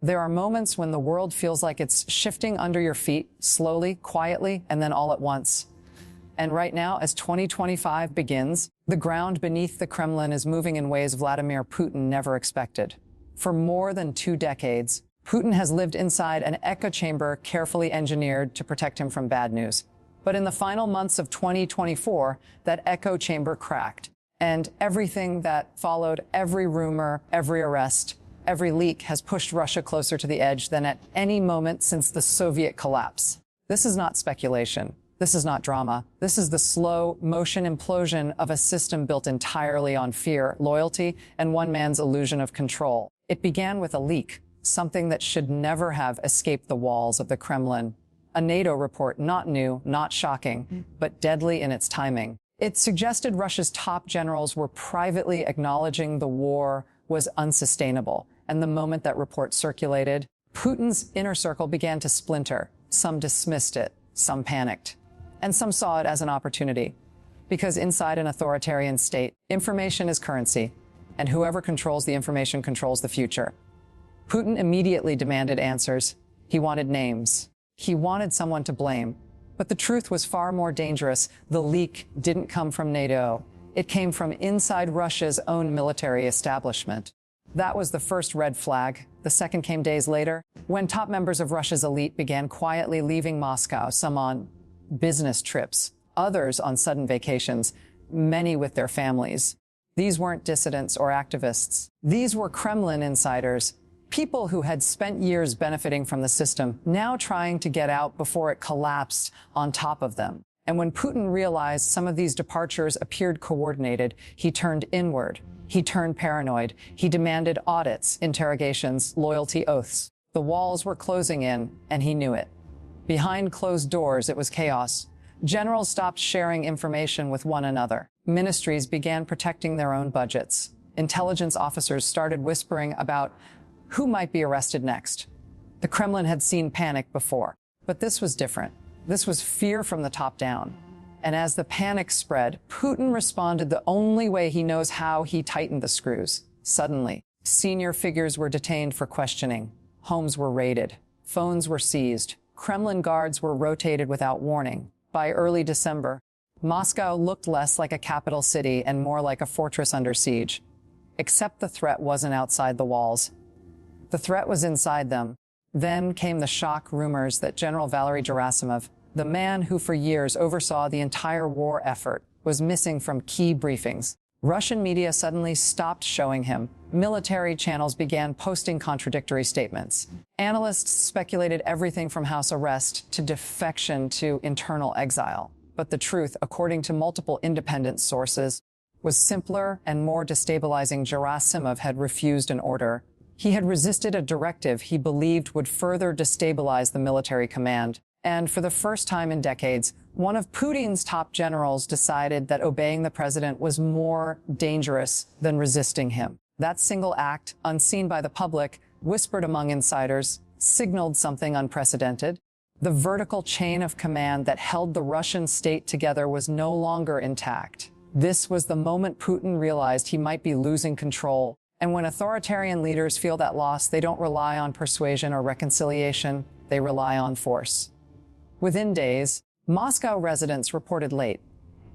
There are moments when the world feels like it's shifting under your feet, slowly, quietly, and then all at once. And right now, as 2025 begins, the ground beneath the Kremlin is moving in ways Vladimir Putin never expected. For more than 2 decades, Putin has lived inside an echo chamber carefully engineered to protect him from bad news. But in the final months of 2024, that echo chamber cracked. And everything that followed, every rumor, every arrest, every leak has pushed Russia closer to the edge than at any moment since the Soviet collapse. This is not speculation. This is not drama. This is the slow motion implosion of a system built entirely on fear, loyalty, and one man's illusion of control. It began with a leak, something that should never have escaped the walls of the Kremlin. A NATO report, not new, not shocking, but deadly in its timing. It suggested Russia's top generals were privately acknowledging the war was unsustainable. And the moment that report circulated, Putin's inner circle began to splinter. Some dismissed it, some panicked, and some saw it as an opportunity. Because inside an authoritarian state, information is currency, and whoever controls the information controls the future. Putin immediately demanded answers. He wanted names. He wanted someone to blame. But the truth was far more dangerous. The leak didn't come from NATO. It came from inside Russia's own military establishment. That was the first red flag. The second came days later, when top members of Russia's elite began quietly leaving Moscow, some on business trips, others on sudden vacations, many with their families. These weren't dissidents or activists. These were Kremlin insiders, people who had spent years benefiting from the system, now trying to get out before it collapsed on top of them. And when Putin realized some of these departures appeared coordinated, he turned inward. He turned paranoid. He demanded audits, interrogations, loyalty oaths. The walls were closing in, and he knew it. Behind closed doors, it was chaos. Generals stopped sharing information with one another. Ministries began protecting their own budgets. Intelligence officers started whispering about who might be arrested next. The Kremlin had seen panic before, but this was different. This was fear from the top down. And as the panic spread, Putin responded the only way he knows how. He tightened the screws. Suddenly, senior figures were detained for questioning. Homes were raided. Phones were seized. Kremlin guards were rotated without warning. By early December, Moscow looked less like a capital city and more like a fortress under siege. Except the threat wasn't outside the walls. The threat was inside them. Then came the shock rumors that General Valery Gerasimov, the man who for years oversaw the entire war effort, was missing from key briefings. Russian media suddenly stopped showing him. Military channels began posting contradictory statements. Analysts speculated everything from house arrest to defection to internal exile. But the truth, according to multiple independent sources, was simpler and more destabilizing. Gerasimov had refused an order. He had resisted a directive he believed would further destabilize the military command. And for the first time in decades, one of Putin's top generals decided that obeying the president was more dangerous than resisting him. That single act, unseen by the public, whispered among insiders, signaled something unprecedented. The vertical chain of command that held the Russian state together was no longer intact. This was the moment Putin realized he might be losing control. And when authoritarian leaders feel that loss, they don't rely on persuasion or reconciliation, they rely on force. Within days, Moscow residents reported late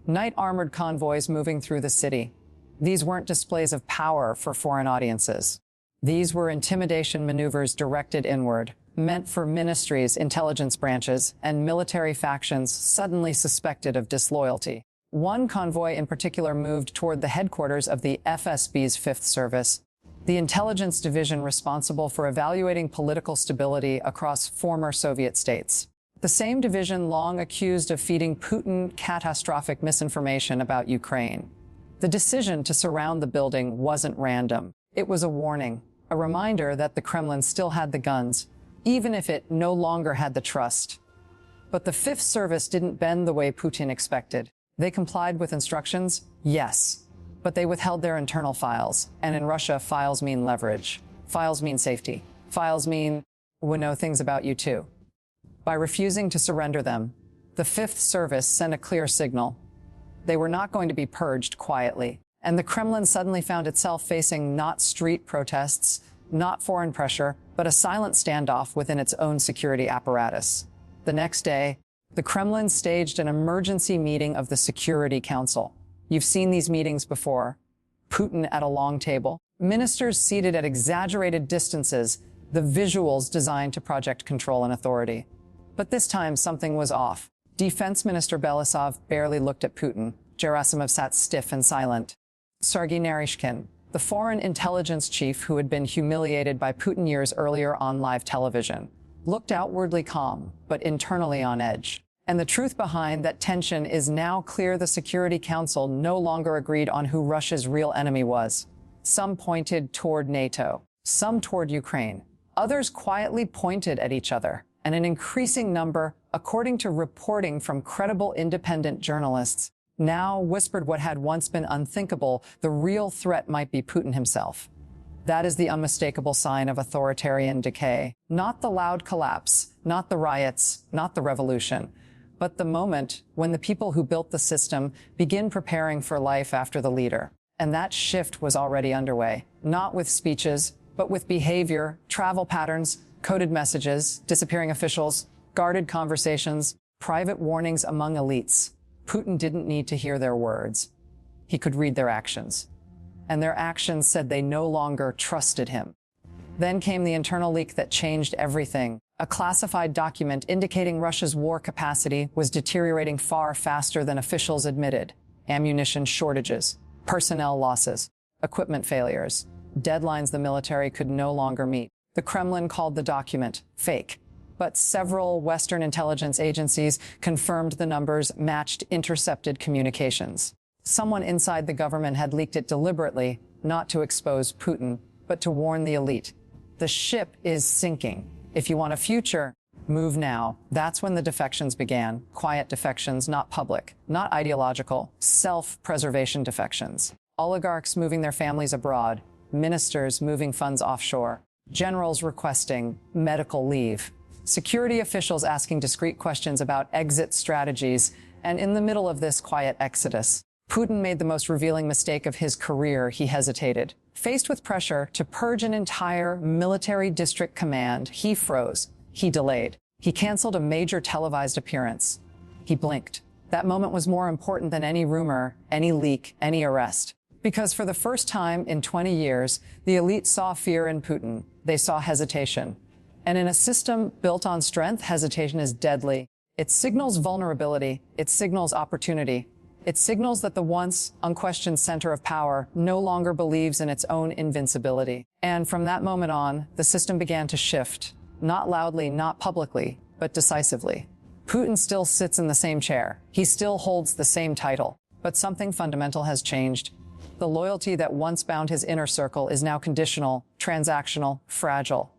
night armored convoys moving through the city. These weren't displays of power for foreign audiences. These were intimidation maneuvers directed inward, meant for ministries, intelligence branches, and military factions suddenly suspected of disloyalty. One convoy in particular moved toward the headquarters of the FSB's Fifth Service, the intelligence division responsible for evaluating political stability across former Soviet states. The same division long accused of feeding Putin catastrophic misinformation about Ukraine. The decision to surround the building wasn't random. It was a warning, a reminder that the Kremlin still had the guns, even if it no longer had the trust. But the Fifth Service didn't bend the way Putin expected. They complied with instructions, yes, but they withheld their internal files. And in Russia, files mean leverage. Files mean safety. Files mean, we know things about you too. By refusing to surrender them, the Fifth Service sent a clear signal. They were not going to be purged quietly. And the Kremlin suddenly found itself facing not street protests, not foreign pressure, but a silent standoff within its own security apparatus. The next day, the Kremlin staged an emergency meeting of the Security Council. You've seen these meetings before. Putin at a long table, ministers seated at exaggerated distances, the visuals designed to project control and authority. But this time, something was off. Defense Minister Belousov barely looked at Putin. Gerasimov sat stiff and silent. Sergei Naryshkin, the foreign intelligence chief who had been humiliated by Putin years earlier on live television, looked outwardly calm, but internally on edge. And the truth behind that tension is now clear. The Security Council no longer agreed on who Russia's real enemy was. Some pointed toward NATO, some toward Ukraine. Others quietly pointed at each other, and an increasing number, according to reporting from credible independent journalists, now whispered what had once been unthinkable: the real threat might be Putin himself. That is the unmistakable sign of authoritarian decay. Not the loud collapse, not the riots, not the revolution, but the moment when the people who built the system begin preparing for life after the leader. And that shift was already underway, not with speeches, but with behavior, travel patterns, coded messages, disappearing officials, guarded conversations, private warnings among elites. Putin didn't need to hear their words. He could read their actions. And their actions said they no longer trusted him. Then came the internal leak that changed everything. A classified document indicating Russia's war capacity was deteriorating far faster than officials admitted. Ammunition shortages, personnel losses, equipment failures, deadlines the military could no longer meet. The Kremlin called the document fake, but several Western intelligence agencies confirmed the numbers matched intercepted communications. Someone inside the government had leaked it deliberately, not to expose Putin, but to warn the elite. The ship is sinking. If you want a future, move now. That's when the defections began. Quiet defections, not public, not ideological, self-preservation defections. Oligarchs moving their families abroad, ministers moving funds offshore, generals requesting medical leave, security officials asking discreet questions about exit strategies, and in the middle of this quiet exodus, Putin made the most revealing mistake of his career. He hesitated. Faced with pressure to purge an entire military district command, he froze. He delayed. He canceled a major televised appearance. He blinked. That moment was more important than any rumor, any leak, any arrest. Because for the first time in 20 years, the elite saw fear in Putin. They saw hesitation. And in a system built on strength, hesitation is deadly. It signals vulnerability. It signals opportunity. It signals that the once unquestioned center of power no longer believes in its own invincibility. And from that moment on, the system began to shift. Not loudly, not publicly, but decisively. Putin still sits in the same chair. He still holds the same title. But something fundamental has changed. The loyalty that once bound his inner circle is now conditional, transactional, fragile.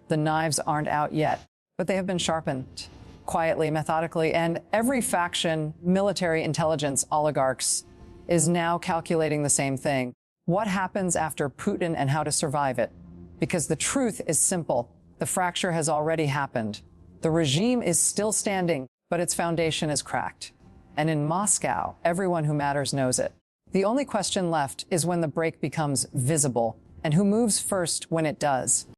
The knives aren't out yet, but they have been sharpened. Quietly, methodically, and every faction, military, intelligence, oligarchs, is now calculating the same thing. What happens after Putin and how to survive it? Because the truth is simple. The fracture has already happened. The regime is still standing, but its foundation is cracked. And in Moscow, everyone who matters knows it. The only question left is when the break becomes visible, and who moves first when it does.